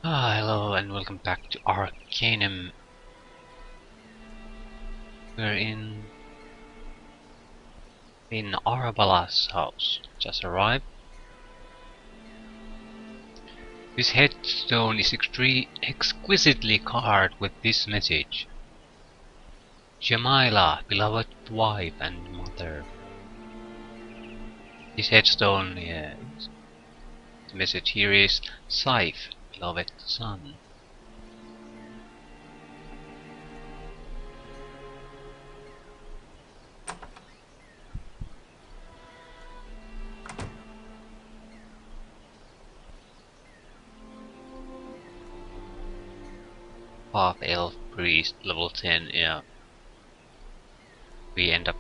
Hello and welcome back to Arcanum. We're in Arabella's house. Just arrived. This headstone is exquisitely carved with this message: Jamila, beloved wife and mother. This headstone, yes. The message here is Saif, beloved son. Half elf priest, level 10. Yeah, we end up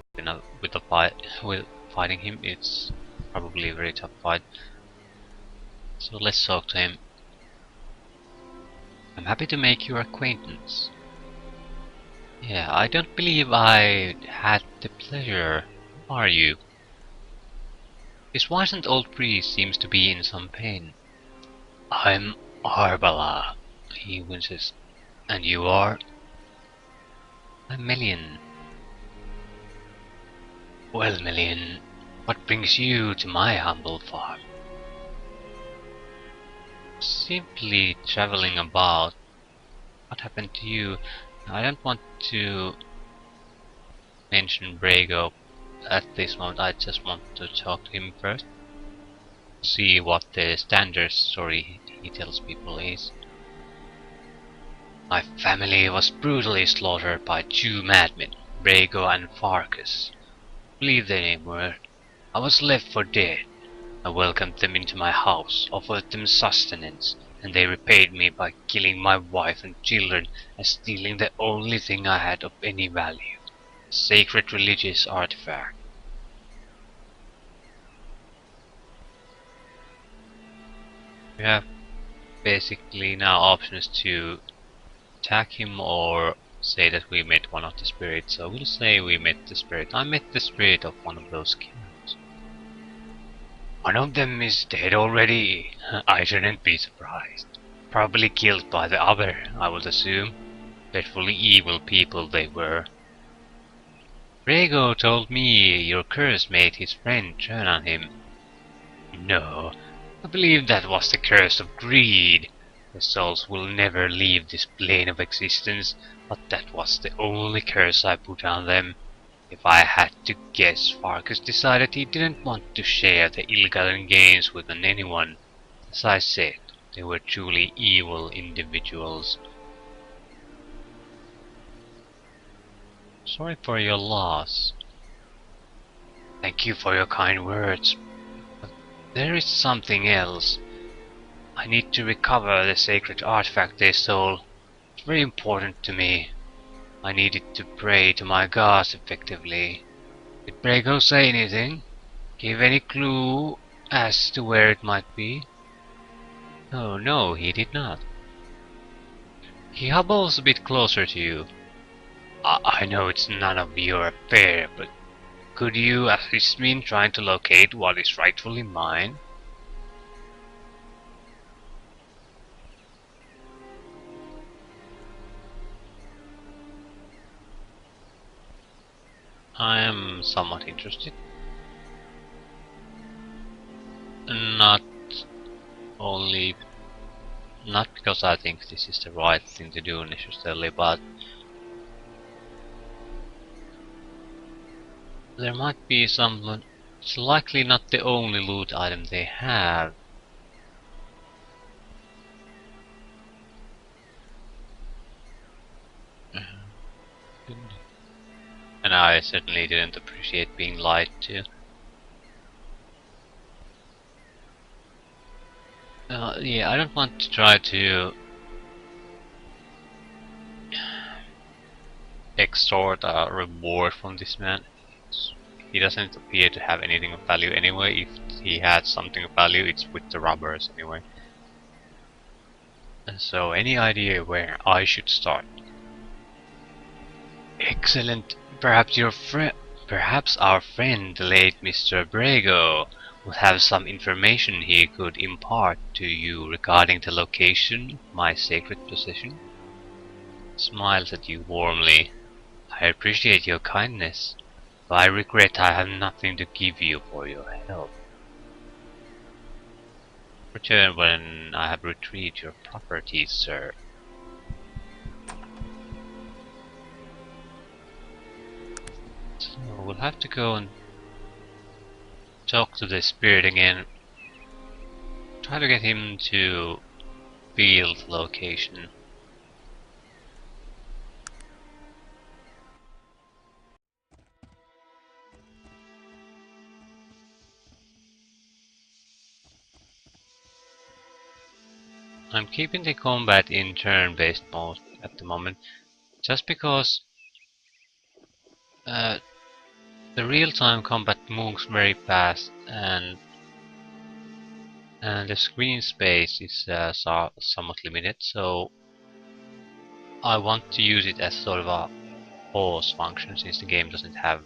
with a fight with fighting him. It's probably a very tough fight. So let's talk to him. I'm happy to make your acquaintance. Yeah, I don't believe I had the pleasure. Who are you? This wizened old priest seems to be in some pain. I'm Arbala, he winces. And you are? I'm Melian. Well, Melian, what brings you to my humble farm? Simply traveling about. What happened to you? I don't want to mention Brago at this moment. I just want to talk to him first. See what the standard story he tells people is. My family was brutally slaughtered by two madmen, Brago and Farkas. I believe their name were. I was left for dead. I welcomed them into my house, offered them sustenance, and they repaid me by killing my wife and children and stealing the only thing I had of any value, a sacred religious artifact. We have basically now options to attack him or say that we met one of the spirits. So we'll say we met the spirit. I met the spirit of one of those killers. One of them is dead already. I shouldn't be surprised. Probably killed by the other, I would assume. Dreadfully evil people they were. Brago told me your curse made his friend turn on him. No, I believe that was the curse of greed. The souls will never leave this plane of existence, but that was the only curse I put on them. If I had to guess, Farkas decided he didn't want to share the ill-gotten gains with anyone. As I said, they were truly evil individuals. Sorry for your loss. Thank you for your kind words. But there is something else. I need to recover the sacred artifact they stole. It's very important to me. I needed to pray to my gods effectively. Did Brago say anything? Give any clue as to where it might be? Oh no, he did not. He hobbles a bit closer to you. I know it's none of your affair, but could you assist me in trying to locate what is rightfully mine? I am somewhat interested. Not only not because I think this is the right thing to do necessarily, but there might be some. It's likely not the only loot item they have. And I certainly didn't appreciate being lied to. Yeah, I don't want to try to extort a reward from this man. He doesn't appear to have anything of value anyway. If he had something of value, it's with the robbers anyway. And so, any idea where I should start? Excellent. Perhaps our friend, the late Mr. Brago, would have some information he could impart to you regarding the location of my sacred position. Smiles at you warmly. I appreciate your kindness, but I regret I have nothing to give you for your help. Return when I have retrieved your properties, sir. So we'll have to go and talk to the spirit again. Try to get him to field location. I'm keeping the combat in turn-based mode at the moment, just because the real-time combat moves very fast, and the screen space is somewhat limited, so I want to use it as sort of a pause function, since the game doesn't have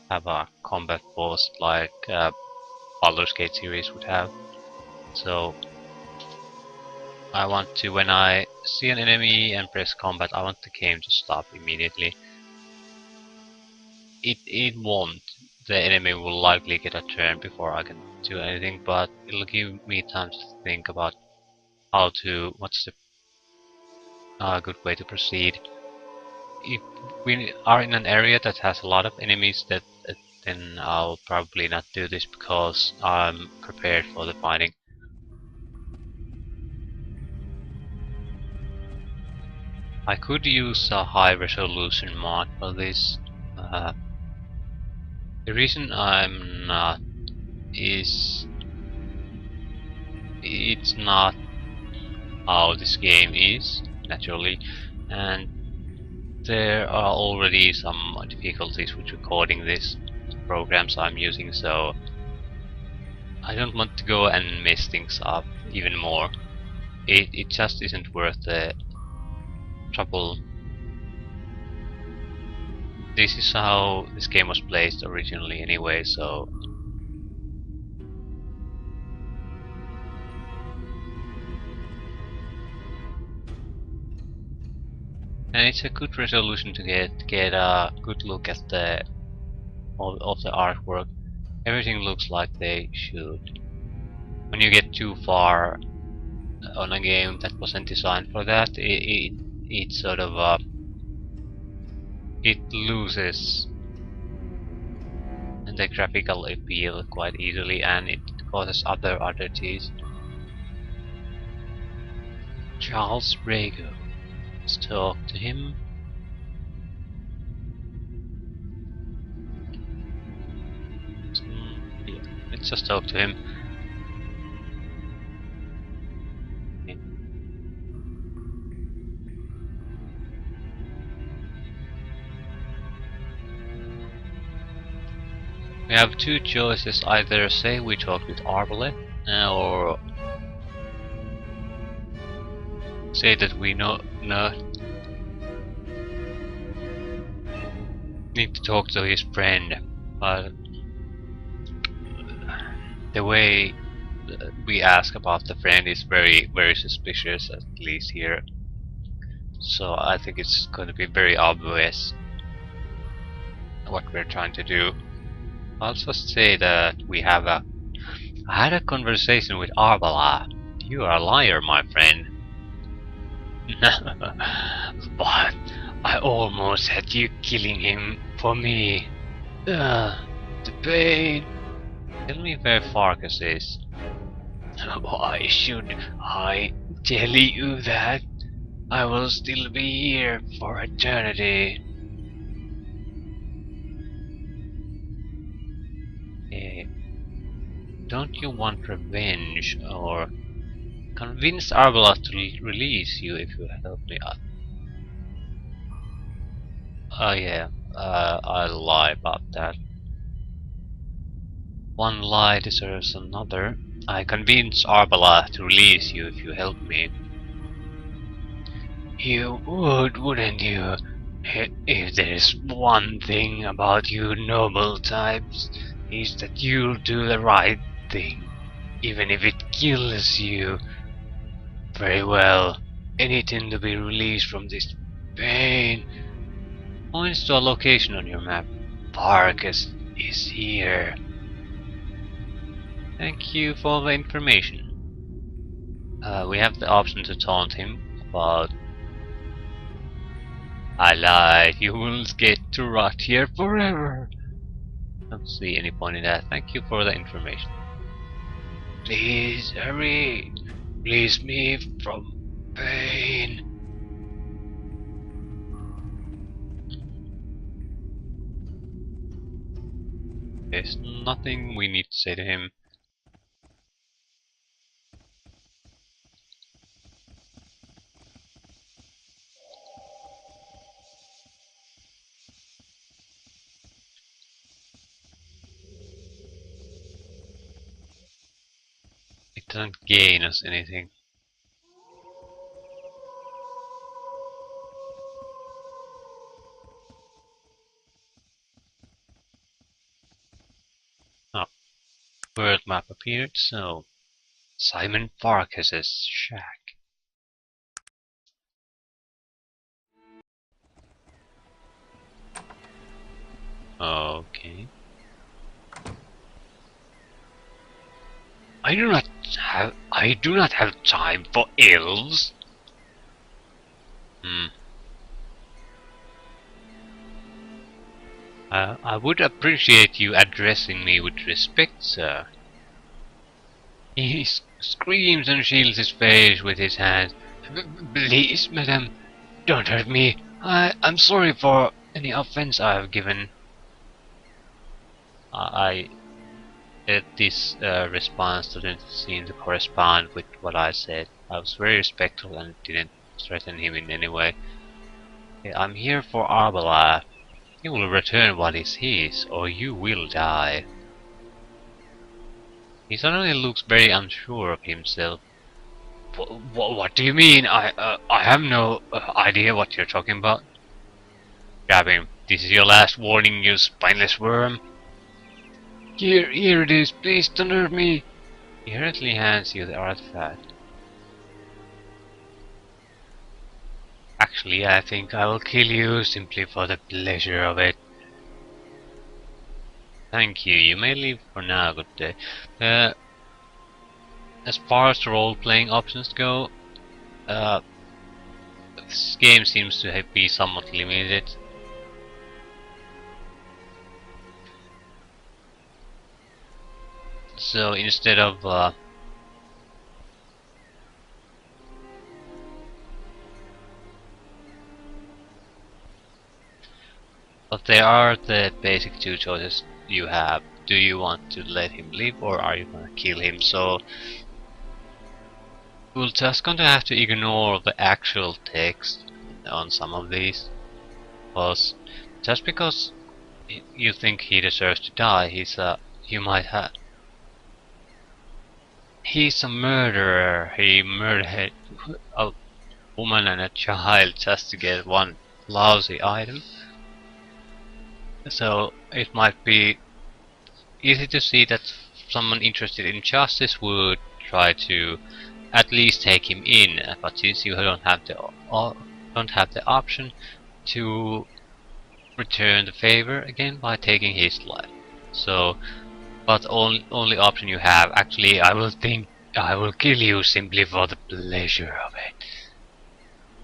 a combat pause like Baldur's Gate series would have. So I want to, when I see an enemy and press combat, I want the game to stop immediately. It won't. The enemy will likely get a turn before I can do anything, but it'll give me time to think about what's the good way to proceed. If we are in an area that has a lot of enemies, then I'll probably not do this because I'm prepared for the fighting. I could use a high resolution mod for this. The reason I'm not is it's not how this game is, naturally, and there are already some difficulties with recording this programs I'm using, so I don't want to go and mess things up even more. It just isn't worth the trouble. This is how this game was placed originally anyway, so and it's a good resolution to get a good look at the of the artwork. Everything looks like they should. When you get too far on a game that wasn't designed for that, it sort of it loses the graphical appeal quite easily, and it causes other oddities. Charles Brago. Let's talk to him. Yeah, let's just talk to him. We have two choices: either say we talk with Arbaleth, or say that we need to talk to his friend, but the way we ask about the friend is very, very suspicious, at least here. So I think it's going to be very obvious what we're trying to do. I'll just say that I had a conversation with Arbala. You are a liar, my friend. But I almost had you killing him for me. The pain. Tell me where Farkas is. Why should I tell you that? I will still be here for eternity. Don't you want revenge, or convince Arbala to release you if you help me? Oh yeah, I'll lie about that. One lie deserves another. I convince Arbala to release you if you help me. You would, wouldn't you? If there's one thing about you noble types, is that you'll do the right thing. even if it kills you. Very well. Anything to be released from this pain points to a location on your map. Parkus is here. Thank you for the information. We have the option to taunt him about I lied, you will get to rot here forever. Don't see any point in that. Thank you for the information. Please hurry. Release me from pain. There's nothing we need to say to him. It doesn't gain us anything. Oh, world map appeared, so Simon Farkas's shack. Okay. I do not have time for elves. I would appreciate you addressing me with respect, sir. He screams and shields his face with his hands. Please, madam, don't hurt me. I'm sorry for any offense I have given. This response didn't seem to correspond with what I said. I was very respectful and didn't threaten him in any way. I'm here for Arbala. He will return what is his, or you will die. He suddenly looks very unsure of himself. What do you mean? I have no idea what you're talking about. Grab him. This is your last warning, you spineless worm. Here it is. Please don't hurt me. He hurriedly hands you the artifact. Actually, I think I will kill you simply for the pleasure of it. Thank you. You may leave for now. Good day. As far as the role-playing options go, this game seems to be somewhat limited. So instead of but there are the basic two choices you have. Do you want to let him live, or are you gonna kill him? So we're just going to have to ignore the actual text on some of these, because just because you think he deserves to die, he's a murderer. He murdered a woman and a child just to get one lousy item. So it might be easy to see that someone interested in justice would try to at least take him in, but since you don't have the option to return the favor again by taking his life, so but only option you have, actually, I will kill you simply for the pleasure of it.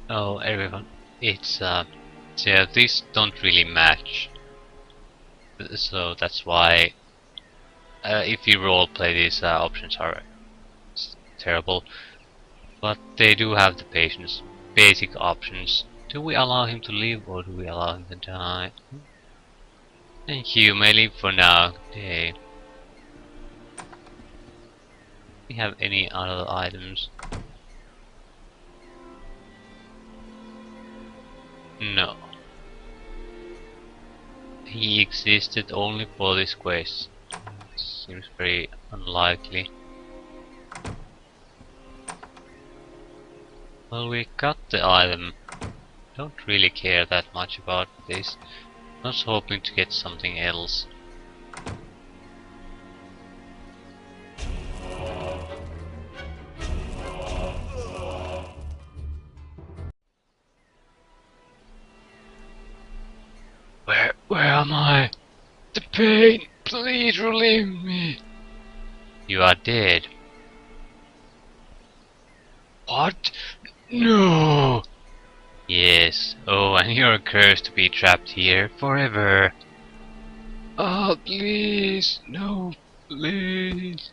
Oh, everyone, it's yeah, these don't really match, so that's why if you roleplay, these options are terrible, but they do have the basic options. Do we allow him to live, or do we allow him to die? Thank you, may leave for now. Okay. Do we have any other items? No. He existed only for this quest. Seems very unlikely. Well, we got the item. Don't really care that much about this. I was hoping to get something else. am I? The pain! Please relieve me! You are dead. What? No! Yes. Oh, and you're cursed to be trapped here forever. Oh, please. No, please.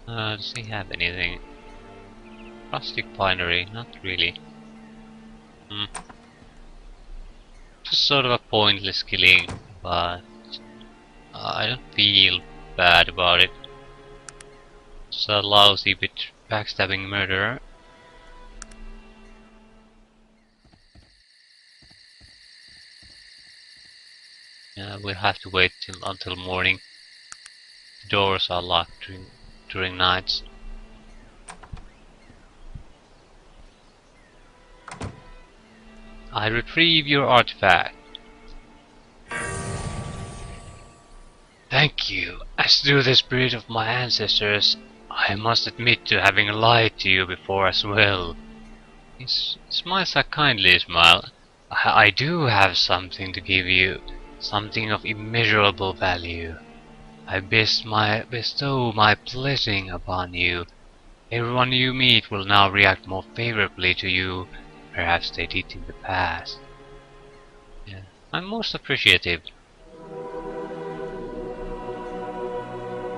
Does he have anything? Rustic binary? Not really. Just sort of a pointless killing, but I don't feel bad about it. Just a lousy bit backstabbing murderer. Yeah, we'll have to wait until morning. The doors are locked during nights. I retrieve your artifact. Thank you. As do the spirit of my ancestors, I must admit to having lied to you before as well. He smiles a kindly smile. I do have something to give you, something of immeasurable value. I bestow my blessing upon you. Everyone you meet will now react more favorably to you. Perhaps they did in the past. Yeah, I'm most appreciative.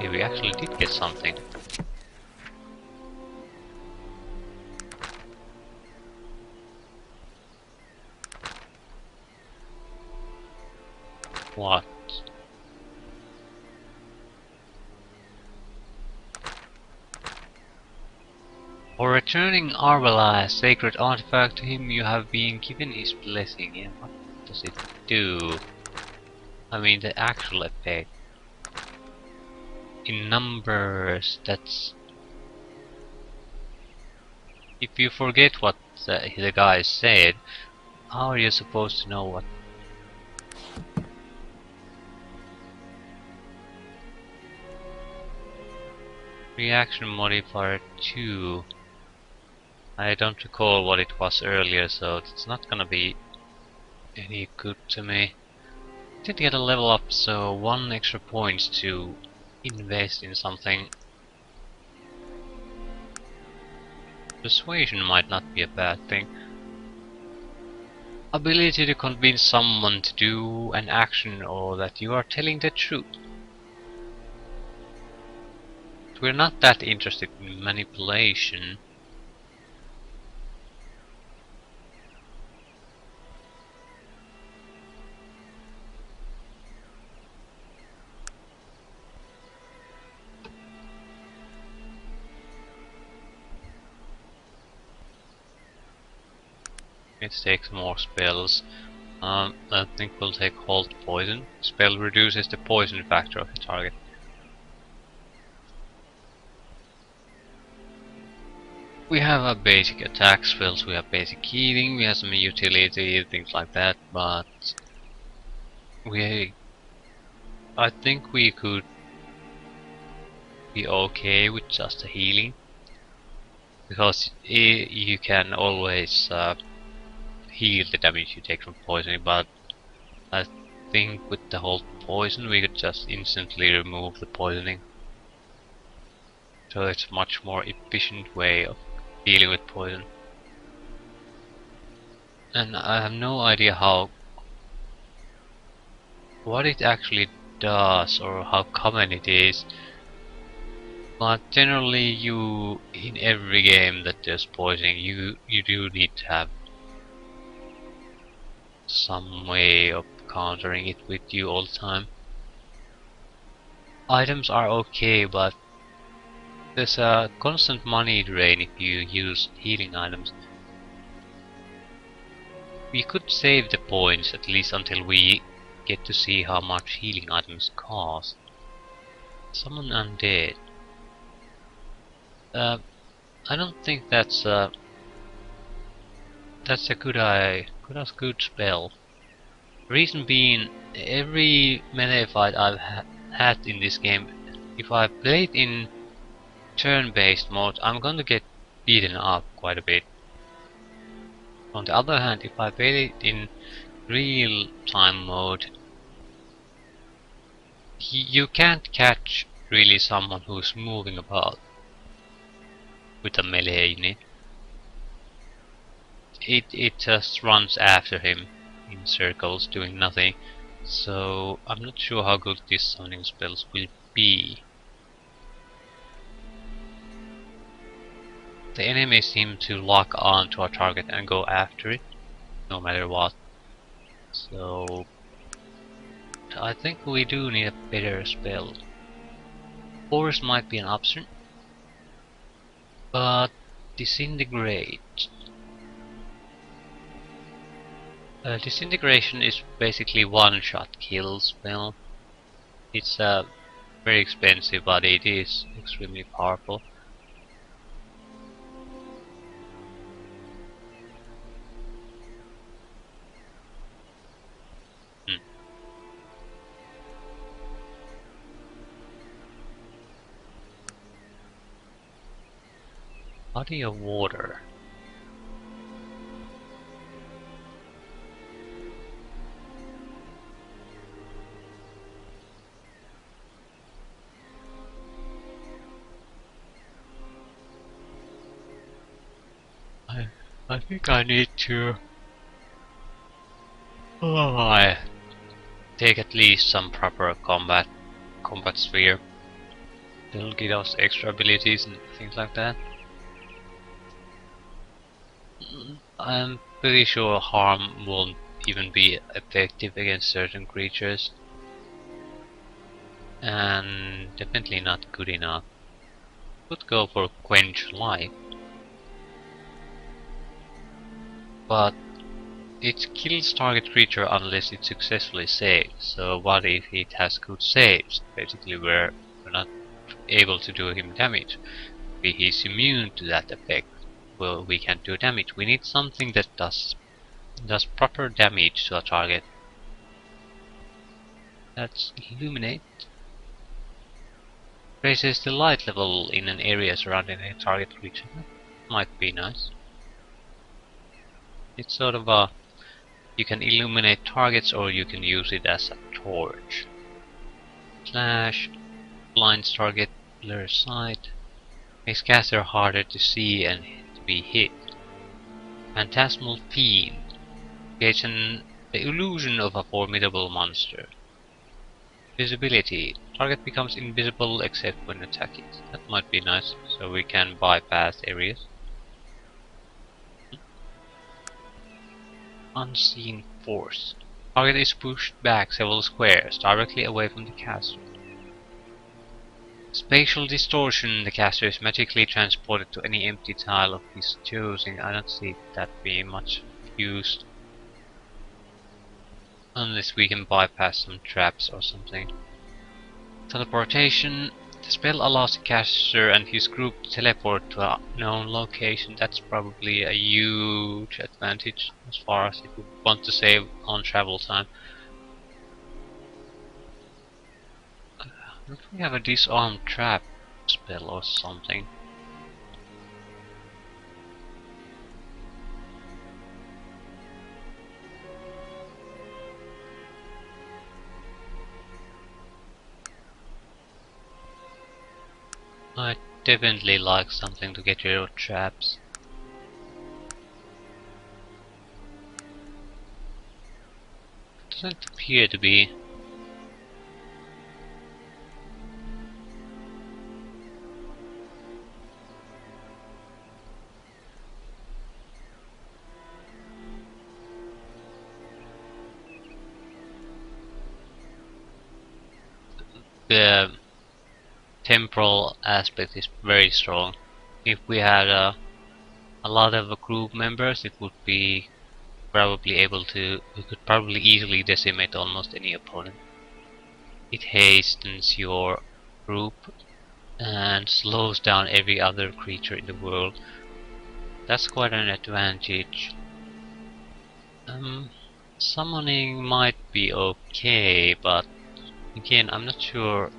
Yeah, we actually did get something. What? For returning Arvela's sacred artifact to him, you have been given his blessing. Yeah, what does it do? I mean, the actual effect. In numbers, that's... If you forget what the guy said, how are you supposed to know what... Reaction modifier 2. I don't recall what it was earlier, so it's not gonna be any good to me. Did get a level up, so 1 extra points to invest in something. Persuasion might not be a bad thing. Ability to convince someone to do an action or that you are telling the truth. We're not that interested in manipulation. Let's take some more spells. I think we'll take Hold Poison. Spell reduces the poison factor of the target. We have a basic attack spells, we have basic healing, we have some utility, things like that, but I think we could be okay with just the healing, because you can always heal the damage you take from poisoning, but I think with the whole poison we could just instantly remove the poisoning. So it's a much more efficient way of dealing with poison. And I have no idea what it actually does or how common it is. But generally in every game that there's poisoning you do need to have some way of countering it with you all the time. Items are okay, but there's a constant money drain if you use healing items. We could save the points at least until we get to see how much healing items cost. Summon undead. I don't think that's a good spell. Reason being, every melee fight I've had in this game, if I play it in turn-based mode, I'm going to get beaten up quite a bit. On the other hand, if I play it in real-time mode, You can't catch really someone who's moving about with a melee unit. It just runs after him in circles doing nothing. So I'm not sure how good these summoning spells will be. The enemy seem to lock on to our target and go after it, no matter what. So I think we do need a better spell. Force might be an option, but Disintegrate. Disintegration is basically one-shot kill spell. It's very expensive, but it is extremely powerful. Body of water. I think I need to take at least some proper combat sphere. It'll give us extra abilities and things like that. I'm pretty sure harm won't even be effective against certain creatures. And definitely not good enough. Could go for Quench Life. But it kills target creature unless it successfully saves. So what if it has good saves? Basically we're not able to do him damage. If he's immune to that effect, well, we can't do damage. We need something that does proper damage to a target. Let's Illuminate. Raises the light level in an area surrounding a target creature. Might be nice. It's sort of a... You can illuminate targets or you can use it as a torch. Slash blinds target, blur sight. Makes caster harder to see and to be hit. Phantasmal Fiend. Creates the illusion of a formidable monster. Visibility. Target becomes invisible except when attacking. That might be nice, so we can bypass areas. Unseen Force. Target is pushed back several squares, directly away from the caster. Spatial Distortion. The caster is magically transported to any empty tile of his choosing. I don't see that being much used. Unless we can bypass some traps or something. Teleportation. The spell allows the caster and his group to teleport to a known location. That's probably a huge advantage as far as if we want to save on travel time. Don't we have a disarm trap spell or something? I definitely like something to get rid of traps. Doesn't appear to be. The temporal aspect is very strong. If we had a lot of group members, it would be probably able to. We could probably easily decimate almost any opponent. It hastens your group and slows down every other creature in the world. That's quite an advantage. Summoning might be okay, but again, I'm not sure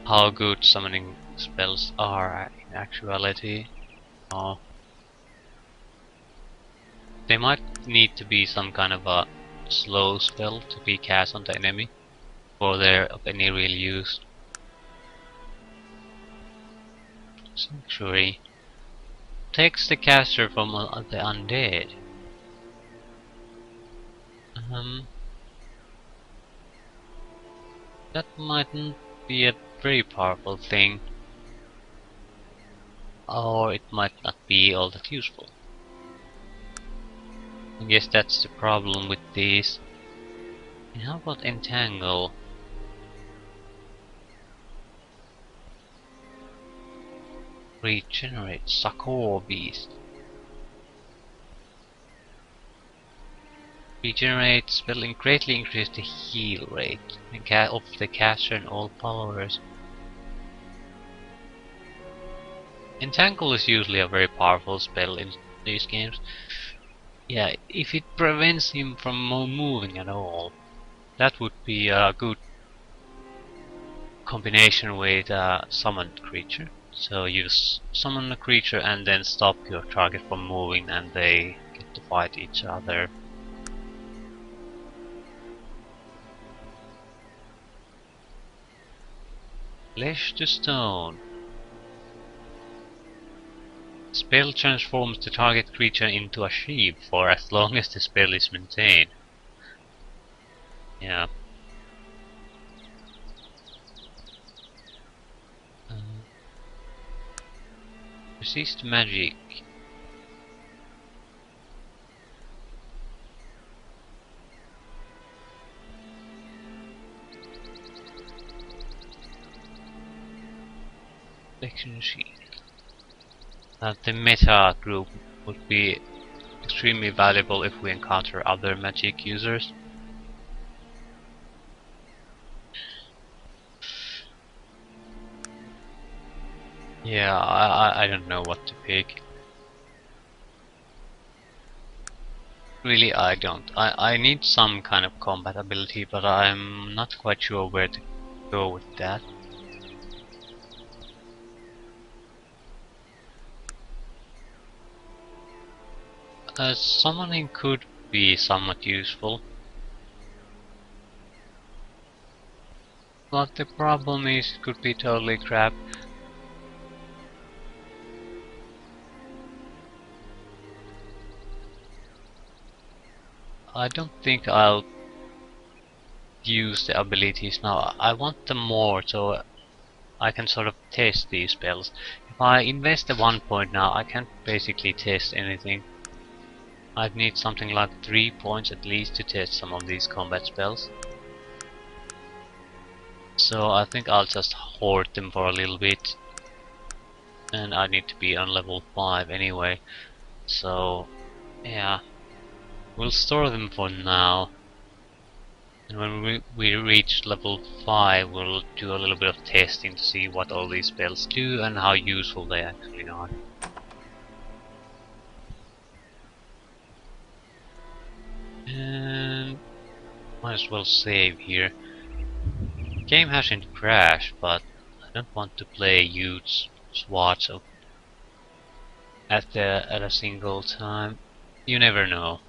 how good summoning spells are in actuality. Oh. They might need to be some kind of a slow spell to be cast on the enemy. for they're of any real use. Sanctuary takes the caster from the undead. That mightn't be a very powerful thing, or it might not be all that useful. I guess that's the problem with these. And how about Entangle? Regenerate Succor Beast. Regenerate will greatly increase the heal rate of the caster and all followers. Entangle is usually a very powerful spell in these games. Yeah, if it prevents him from moving at all, that would be a good combination with a summoned creature. So you summon a creature and then stop your target from moving and they get to fight each other. Flesh to Stone. Spell transforms the target creature into a sheep for as long as the spell is maintained. Yeah. Resist magic. Protection Shield. The meta group would be extremely valuable if we encounter other magic users. Yeah, I don't know what to pick. Really, I don't. I need some kind of combat ability, but I'm not quite sure where to go with that. Summoning could be somewhat useful. But the problem is it could be totally crap. I don't think I'll use the abilities now. I want them more so I can sort of test these spells. If I invest the 1 point now, I can't basically test anything. I'd need something like 3 points at least to test some of these combat spells. So I think I'll just hoard them for a little bit. And I need to be on level 5 anyway. So yeah, we'll store them for now. And when we reach level 5, we'll do a little bit of testing to see what all these spells do and how useful they actually are. And might as well save here. The game hasn't crashed, but I don't want to play huge swaths of at a single time. You never know.